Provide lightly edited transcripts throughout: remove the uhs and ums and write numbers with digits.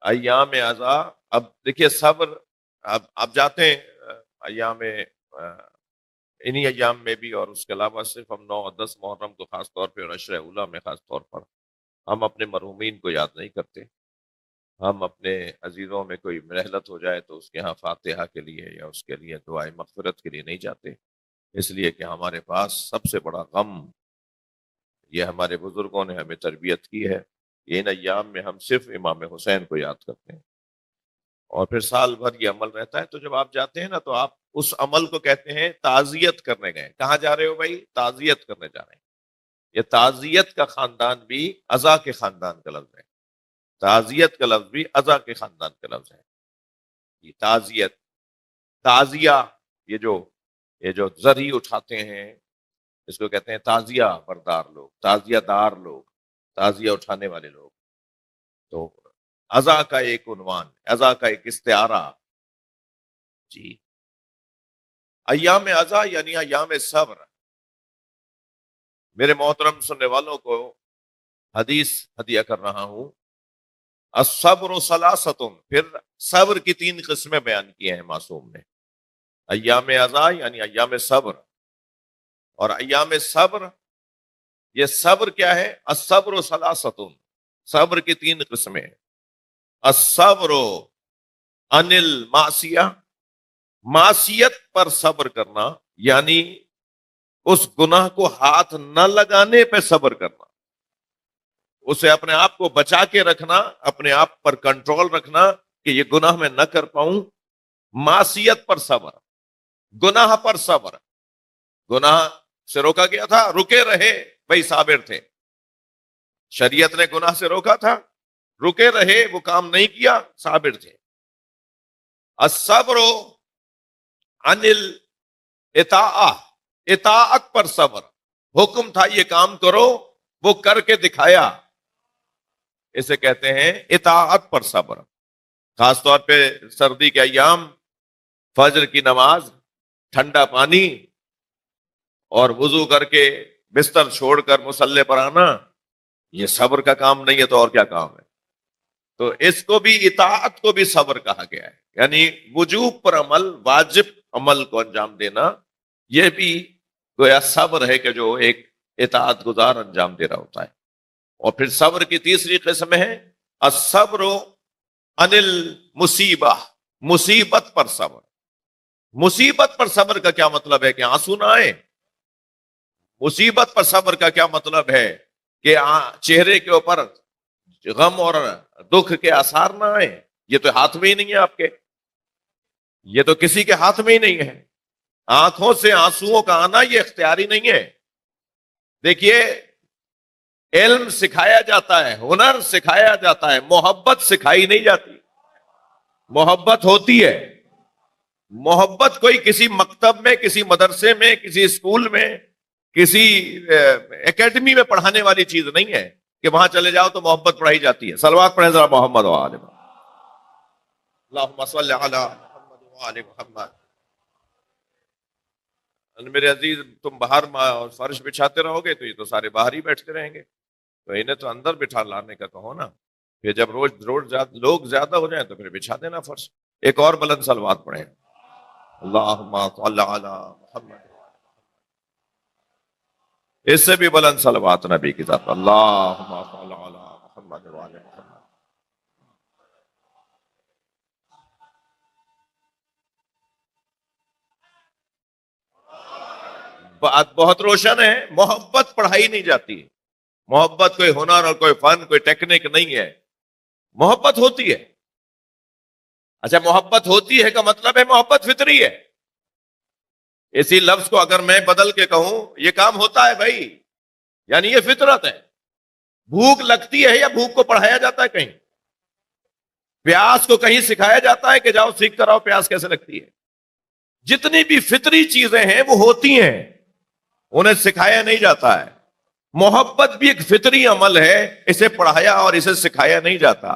ایام ازا، اب دیکھیے صبر، اب آپ جاتے ہیں ایام انہی ایام میں بھی، اور اس کے علاوہ صرف ہم 9 اور 10 محرم کو خاص طور پہ اور عشر اولیٰ میں خاص طور پر ہم اپنے مرحومین کو یاد نہیں کرتے. ہم اپنے عزیزوں میں کوئی رحلت ہو جائے تو اس کے ہاں فاتحہ کے لیے یا اس کے لیے دعائے مغفرت کے لیے نہیں جاتے، اس لیے کہ ہمارے پاس سب سے بڑا غم، یہ ہمارے بزرگوں نے ہمیں تربیت کی ہے، ان ایام میں ہم صرف امام حسین کو یاد کرتے ہیں، اور پھر سال بھر یہ عمل رہتا ہے. تو جب آپ جاتے ہیں نا تو آپ اس عمل کو کہتے ہیں تعزیت کرنے گئے. کہاں جا رہے ہو بھائی؟ تعزیت کرنے جا رہے ہیں. یہ تعزیت کا خاندان بھی عزا کے خاندان کا لفظ ہے. تعزیت کا لفظ بھی عزا کے خاندان کا لفظ ہے. یہ تعزیت، تعزیہ، یہ جو زری اٹھاتے ہیں اس کو کہتے ہیں تعزیہ بردار لوگ، تعزیہ دار لوگ، تعزیہ اٹھانے والے لوگ. تو عزا کا ایک عنوان، عزا کا ایک استعارہ. جی، ایام عزا یعنی ایام صبر. میرے محترم سننے والوں کو حدیث ہدیہ کر رہا ہوں. الصبر ثلاثۃ، پھر صبر کی 3 قسمیں بیان کی ہیں معصوم نے. ایام عزا یعنی ایام صبر. اور ایام صبر، یہ صبر کیا ہے؟ الصبر ثلاثۃ، صبر کی 3 قسمیں. الصبر عن المعصیہ، معصیت پر صبر کرنا، یعنی اس گناہ کو ہاتھ نہ لگانے پہ صبر کرنا، اسے اپنے آپ کو بچا کے رکھنا، اپنے آپ پر کنٹرول رکھنا کہ یہ گناہ میں نہ کر پاؤں. معصیت پر صبر، گناہ پر صبر. گناہ سے روکا گیا تھا، رکے رہے، بھائی صابر تھے. شریعت نے گناہ سے روکا تھا، رکے رہے، وہ کام نہیں کیا، صابر تھے. الصبر عن الاطاعہ، اطاعت پر صبر. حکم تھا یہ کام کرو، وہ کر کے دکھایا، اسے کہتے ہیں اطاعت پر صبر. خاص طور پہ سردی کے ایام، فجر کی نماز، ٹھنڈا پانی اور وضو کر کے بستر چھوڑ کر مصلی پر آنا، یہ صبر کا کام نہیں ہے تو اور کیا کام ہے؟ تو اس کو بھی، اطاعت کو بھی صبر کہا گیا ہے. یعنی وجوب پر عمل، واجب عمل کو انجام دینا، یہ بھی گویا صبر ہے کہ جو ایک اطاعت گزار انجام دے رہا ہوتا ہے. اور پھر صبر کی تیسری قسم ہے الصبر عن المصیبہ، مصیبت پر صبر. مصیبت پر صبر کا کیا مطلب ہے؟ کہ آنسو نہ آئے. مصیبت پر صبر کا کیا مطلب ہے؟ کہ چہرے کے اوپر غم اور دکھ کے آثار نہ آئے. یہ تو ہاتھ میں ہی نہیں ہے آپ کے، یہ تو کسی کے ہاتھ میں ہی نہیں ہے. آنکھوں سے آنسوؤں کا آنا یہ اختیاری نہیں ہے. دیکھیے، علم سکھایا جاتا ہے، ہنر سکھایا جاتا ہے، محبت سکھائی نہیں جاتی. محبت ہوتی ہے. محبت کوئی کسی مکتب میں، کسی مدرسے میں، کسی اسکول میں، کسی اکیڈمی میں پڑھانے والی چیز نہیں ہے کہ وہاں چلے جاؤ تو محبت پڑھائی جاتی ہے. صلوات پڑھیں ذرا محمد و آل محمد. اللہم صلی علی محمد و آل محمد. میرے عزیز، تم باہر فرش بچھاتے رہو گے تو یہ تو سارے باہر ہی بیٹھتے رہیں گے، تو انہیں تو اندر بٹھا لانے کا کہو نا. پھر جب لوگ زیادہ ہو جائیں تو پھر بچھا دینا فرش. ایک اور بلند صلوات پڑھیں. اللہم صلی علی محمد. اس سے بھی بلند صلوات نبی کی ذات. اللہم صلی علی محمد و آل محمد. بات بہت روشن ہے. محبت پڑھائی نہیں جاتی. محبت کوئی ہنر اور کوئی فن، کوئی ٹیکنک نہیں ہے. محبت ہوتی ہے. اچھا، محبت ہوتی ہے کا مطلب ہے محبت فطری ہے. اسی لفظ کو اگر میں بدل کے کہوں، یہ کام ہوتا ہے بھائی، یعنی یہ فطرت ہے. بھوک لگتی ہے یا بھوک کو پڑھایا جاتا ہے کہیں؟ پیاس کو کہیں سکھایا جاتا ہے کہ جاؤ سیکھ کر آؤ پیاس کیسے لگتی ہے؟ جتنی بھی فطری چیزیں ہیں وہ ہوتی ہیں، انہیں سکھایا نہیں جاتا ہے. محبت بھی ایک فطری عمل ہے، اسے پڑھایا اور اسے سکھایا نہیں جاتا.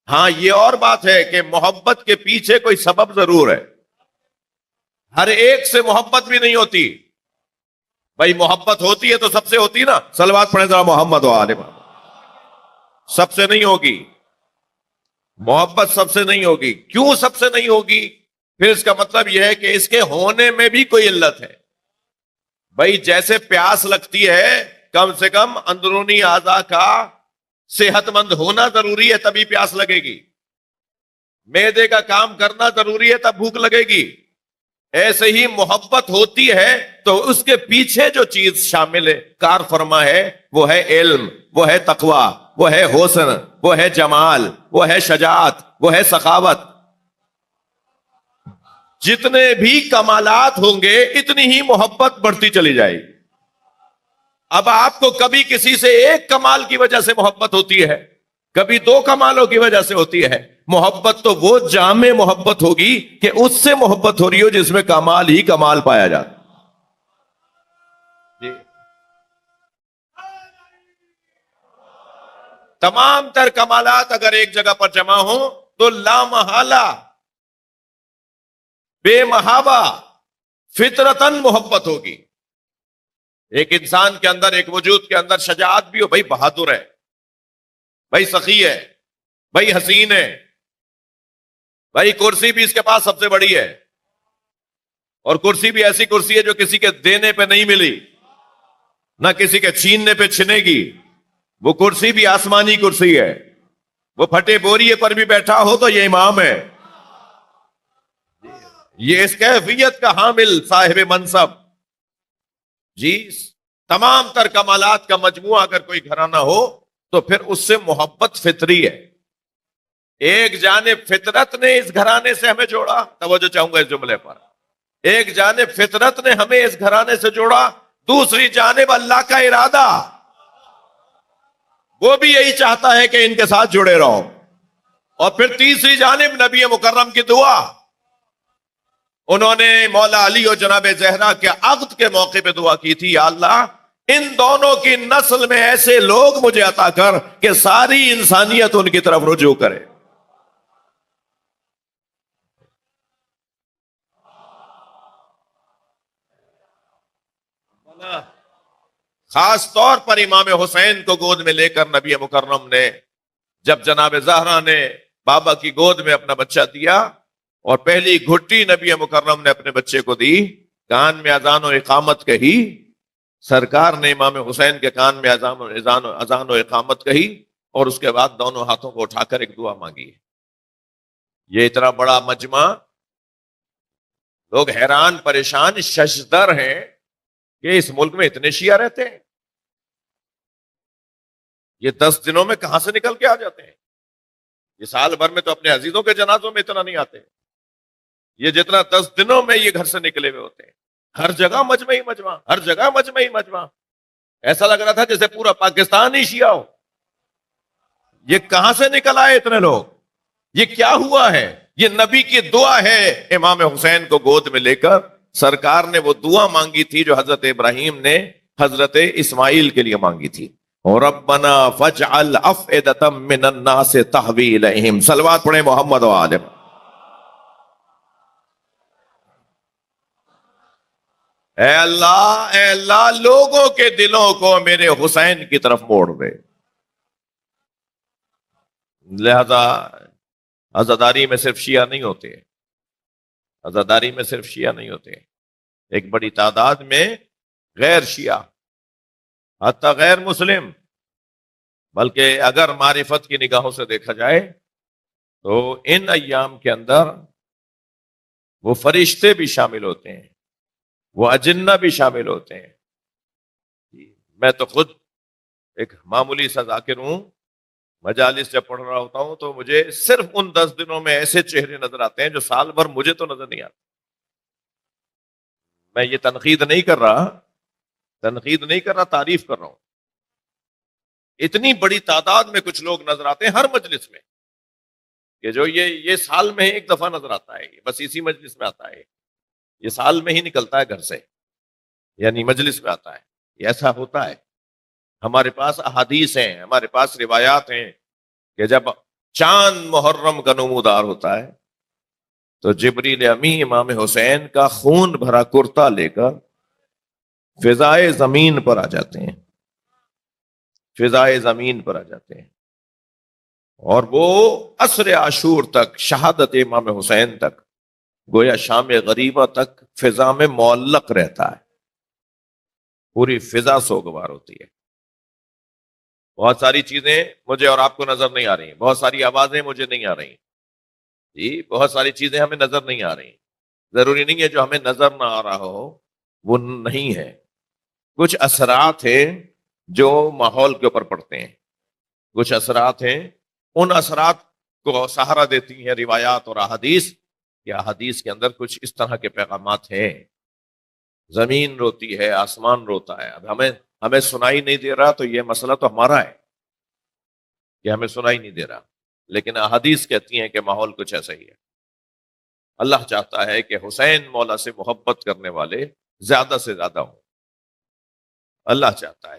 ہاں، یہ اور بات ہے کہ محبت کے پیچھے کوئی سبب ضرور ہے. ہر ایک سے محبت بھی نہیں ہوتی. بھائی محبت ہوتی ہے تو سب سے ہوتی نا. صلوات پڑھیں ذرا محمد و آل محمد. سب سے نہیں ہوگی. محبت سب سے نہیں ہوگی. کیوں سب سے نہیں ہوگی؟ پھر اس کا مطلب یہ ہے کہ اس کے ہونے میں بھی کوئی علت ہے. بھائی جیسے پیاس لگتی ہے کم سے کم اندرونی اعضاء کا صحت مند ہونا ضروری ہے تبھی پیاس لگے گی. معدے کا کام کرنا ضروری ہے تب بھوک لگے گی. ایسے ہی محبت ہوتی ہے تو اس کے پیچھے جو چیز شامل ہے کار فرما ہے وہ ہے علم، وہ ہے تقوی، وہ ہے حسن، وہ ہے جمال، وہ ہے شجاعت، وہ ہے سخاوت. جتنے بھی کمالات ہوں گے اتنی ہی محبت بڑھتی چلی جائے گی. اب آپ کو کبھی کسی سے ایک کمال کی وجہ سے محبت ہوتی ہے، کبھی دو کمالوں کی وجہ سے ہوتی ہے. محبت تو وہ جامع محبت ہوگی کہ اس سے محبت ہو رہی ہو جس میں کمال ہی کمال پایا جاتا. جی. تمام تر کمالات اگر ایک جگہ پر جمع ہوں تو لا محالہ بے محابہ فطرتاً محبت ہوگی. ایک انسان کے اندر، ایک وجود کے اندر شجاعت بھی ہو، بھائی بہادر ہے، بھائی سخی ہے، بھائی حسین ہے، بھائی کرسی بھی اس کے پاس سب سے بڑی ہے، اور کرسی بھی ایسی کرسی ہے جو کسی کے دینے پہ نہیں ملی، نہ کسی کے چھیننے پہ چھنے گی. وہ کرسی بھی آسمانی کرسی ہے. وہ پھٹے بوریے پر بھی بیٹھا ہو تو یہ امام ہے. یہ اس کیفیت کا حامل صاحب منصب. جی. تمام تر کمالات کا مجموعہ اگر کوئی گھرانہ ہو تو پھر اس سے محبت فطری ہے. ایک جانب فطرت نے اس گھرانے سے ہمیں جوڑا، توجہ چاہوں گا اس جملے پر. ایک جانب فطرت نے ہمیں اس گھرانے سے جوڑا، دوسری جانب اللہ کا ارادہ، وہ بھی یہی چاہتا ہے کہ ان کے ساتھ جڑے رہو. اور پھر تیسری جانب نبی مکرم کی دعا. انہوں نے مولا علی اور جناب زہرا کے عقد کے موقع پہ دعا کی تھی، یا اللہ ان دونوں کی نسل میں ایسے لوگ مجھے عطا کر کہ ساری انسانیت ان کی طرف رجوع کرے. خاص طور پر امام حسین کو گود میں لے کر نبی مکرم نے جب جناب زہرا نے بابا کی گود میں اپنا بچہ دیا اور پہلی گھٹی نبی مکرم نے اپنے بچے کو دی، کان میں اذان و اقامت کہی. سرکار نے امام حسین کے کان میں اذان و اقامت کہی اور اس کے بعد دونوں ہاتھوں کو اٹھا کر ایک دعا مانگی. یہ اتنا بڑا مجمع، لوگ حیران پریشان ششدر ہیں کہ اس ملک میں اتنے شیعہ رہتے ہیں. یہ 10 دنوں میں کہاں سے نکل کے آ جاتے ہیں؟ یہ سال بھر میں تو اپنے عزیزوں کے جنازوں میں اتنا نہیں آتے، یہ جتنا 10 دنوں میں یہ گھر سے نکلے ہوئے ہوتے ہیں. ہر جگہ مجمع ہی مجمع، ہر جگہ مجمع ہی مجمع. ایسا لگ رہا تھا جیسے پورا پاکستان ہی شیعہ ہو. یہ کہاں سے نکل آئے اتنے لوگ؟ یہ کیا ہوا ہے؟ یہ نبی کی دعا ہے. امام حسین کو گود میں لے کر سرکار نے وہ دعا مانگی تھی جو حضرت ابراہیم نے حضرت اسماعیل کے لیے مانگی تھی. ربنا فاجعل افئدة من الناس تهوی الیہم. صلوات پڑھیں محمد و آل. اے اللہ لوگوں کے دلوں کو میرے حسین کی طرف موڑ دے. لہذا عزاداری میں صرف شیعہ نہیں ہوتے، عزاداری میں صرف شیعہ نہیں ہوتے، ایک بڑی تعداد میں غیر شیعہ، حتی غیر مسلم. بلکہ اگر معرفت کی نگاہوں سے دیکھا جائے تو ان ایام کے اندر وہ فرشتے بھی شامل ہوتے ہیں، وہ اجنہ بھی شامل ہوتے ہیں. میں تو خود ایک معمولی سا ذاکر ہوں، مجالس جب پڑھ رہا ہوتا ہوں تو مجھے صرف ان 10 دنوں میں ایسے چہرے نظر آتے ہیں جو سال بھر مجھے تو نظر نہیں آتے. میں یہ تنقید نہیں کر رہا، تعریف کر رہا ہوں. اتنی بڑی تعداد میں کچھ لوگ نظر آتے ہیں ہر مجلس میں کہ جو یہ سال میں ایک دفعہ نظر آتا ہے، بس اسی مجلس میں آتا ہے، یہ سال میں ہی نکلتا ہے گھر سے، یعنی مجلس میں آتا ہے. یہ ایسا ہوتا ہے. ہمارے پاس احادیث ہیں، ہمارے پاس روایات ہیں کہ جب چاند محرم کا نمودار ہوتا ہے تو جبریل امی امام حسین کا خون بھرا کرتا لے کر فضائے زمین پر آ جاتے ہیں، فضائے زمین پر آ جاتے ہیں. اور وہ عصر عاشور تک، شہادت امام حسین تک، گویا شام غریبہ تک فضا میں معلق رہتا ہے، پوری فضا سوگوار ہوتی ہے۔ بہت ساری چیزیں مجھے اور آپ کو نظر نہیں آ رہی، بہت ساری آوازیں مجھے نہیں آ رہی، جی بہت ساری چیزیں ہمیں نظر نہیں آ رہی۔ ضروری نہیں ہے جو ہمیں نظر نہ آ رہا ہو وہ نہیں ہے، کچھ اثرات ہیں جو ماحول کے اوپر پڑتے ہیں، کچھ اثرات ہیں، ان اثرات کو سہارا دیتی ہیں روایات اور احادیث، کہ احادیث کے اندر کچھ اس طرح کے پیغامات ہیں۔ زمین روتی ہے، آسمان روتا ہے، اب ہمیں سنائی نہیں دے رہا تو یہ مسئلہ تو ہمارا ہے کہ ہمیں سنائی نہیں دے رہا، لیکن احادیث کہتی ہیں کہ ماحول کچھ ایسا ہی ہے۔ اللہ چاہتا ہے کہ حسین مولا سے محبت کرنے والے زیادہ سے زیادہ ہوں، اللہ چاہتا ہے۔